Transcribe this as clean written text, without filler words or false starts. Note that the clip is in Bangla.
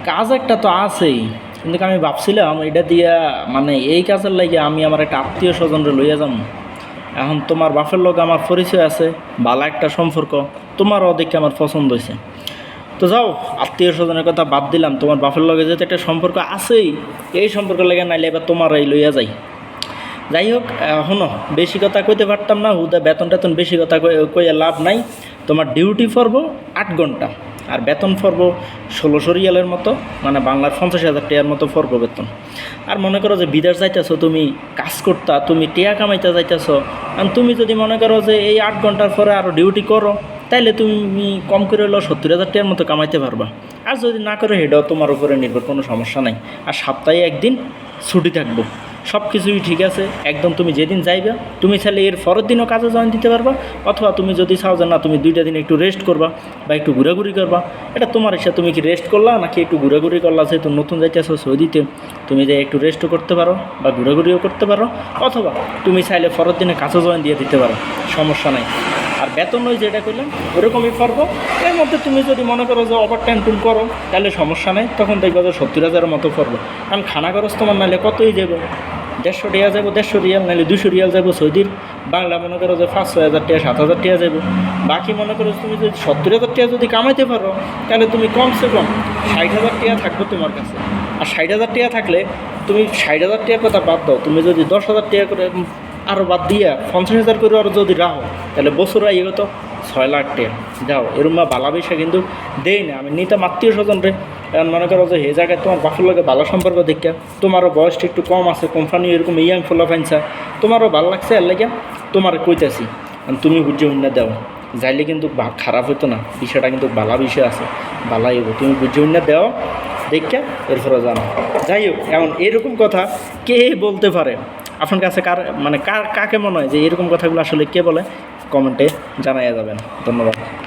কাজ একটা তো আছেই, কিন্তু আমি ভাবছিলাম এটা দিয়া মানে এই কাজের লাগে আমি আমার একটা আত্মীয় স্বজনরে লইয়া যাম। এখন তোমার বাপের লোক আমার পরিচয় আছে, ভালো একটা সম্পর্ক, তোমারও দেখে আমার পছন্দ হয়েছে। তো যাও, আত্মীয় স্বজনের কথা বাদ দিলাম, তোমার বাপের লগে যেহেতু একটা সম্পর্ক আছেই, এই সম্পর্ক লেগে নাইলে এবার তোমার এই লইয়া যাই। যাই হোক, শোনো, বেশি কথা কইতে পারতাম না, হুদা বেতন টেতন বেশি কথা কইয়া লাভ নাই। তোমার ডিউটি পড়বো 8 ঘন্টা, আর বেতন পড়বো 1600 রিয়ালের মতো, মানে বাংলার 50,000 টাকার মতো পড়বো বেতন। আর মনে করো যে বিদেশ যাইতেছো, তুমি কাজ করতা, তুমি টেয়া কামাইতে যাইতেছো, আর তুমি যদি মনে করো যে এই 8 ঘন্টার পরে আরও ডিউটি করো, তাইলে তুমি কম করে হলেও 70,000 টাকার মতো কামাইতে পারবা। আর যদি না করো, সেটাও তোমার উপরে নির্ভর, কোনো সমস্যা নাই। আর সপ্তাহে একদিন ছুটি থাকবো, সব কিছুই ঠিক আছে একদম। তুমি যেদিন যাইবা, তুমি চাইলে এর পরের দিনও কাজে জয়েন দিতে পারবা, অথবা তুমি যদি চাও যে না তুমি 2টা দিন একটু রেস্ট করবা বা একটু ঘোরাঘুরি করবা, এটা তোমার ইচ্ছা। তুমি কি রেস্ট করলা নাকি একটু ঘোরাঘুরি করলা, যেহেতু নতুন যাইতেছো সৌদিতে, তুমি যে একটু রেস্টও করতে পারো বা ঘোরাঘুরিও করতে পারো, অথবা তুমি চাইলে পরের দিনে কাজে জয়েন দিয়ে দিতে পারো, সমস্যা নাই। আর বেতন ওই যেটা করলাম ওরকমই পারবো। এর মধ্যে তুমি যদি মনে করো যে ওভার টাইম টুম করো, তাহলে সমস্যা নেই, তখন দেখবো যে 70,000-এর মতো পড়বো। কারণ খানা খরচ তোমার নাহলে কতই যাবো, 150 টাকা যাবো, 150 রিয়াল, নাহলে 200 রিয়াল যাবো সৌদির। বাংলা মনে করো যে 5-6 হাজার টাকা, 7 হাজার টাকা যাবো। বাকি মনে করো তুমি যদি 70,000 টাকা যদি কামাইতে পারো, তাহলে তুমি কমসে কম 60,000 টাকা থাকবে তোমার কাছে। আর 60,000 টাকা থাকলে তুমি 60,000 টাকার কথা বাদ দাও, তুমি যদি 10,000 টাকা করে আরও বাদ দিয়া 50,000 করে আরও যদি রাখো, তাহলে বছর আইয়ে তো 6 লাখ টাকা। যাও, এরম ভালো বেশা কিন্তু দেই না আমি, নিতাম আত্মীয় স্বজনরে। কারণ মনে করো যে এই জায়গায় তোমার বাপের লগে ভালো সম্পর্ক দেখা, তোমারও বয়সটা একটু কম আছে, কোম্পানি এরকম ইয়াং ফোলা ফাইনসা, তোমারও ভালো লাগছে, এর লাগে তোমার কইতাছি। তুমি বুঝে উন্না দাও, যাইলে কিন্তু খারাপ হতো না, বিষয়টা কিন্তু ভালো বিষয় আছে, ভালাই হবো। তুমি বুঝে উন্না দাও দেখা, এরপরে জানো। যাই হোক, এখন এরকম কথা কে বলতে পারে আপনার কাছে? কাকে মনে হয় যে এরকম কথাগুলো আসলে কে বলে? কমেন্টে জানাইয়া যাবেন। ধন্যবাদ।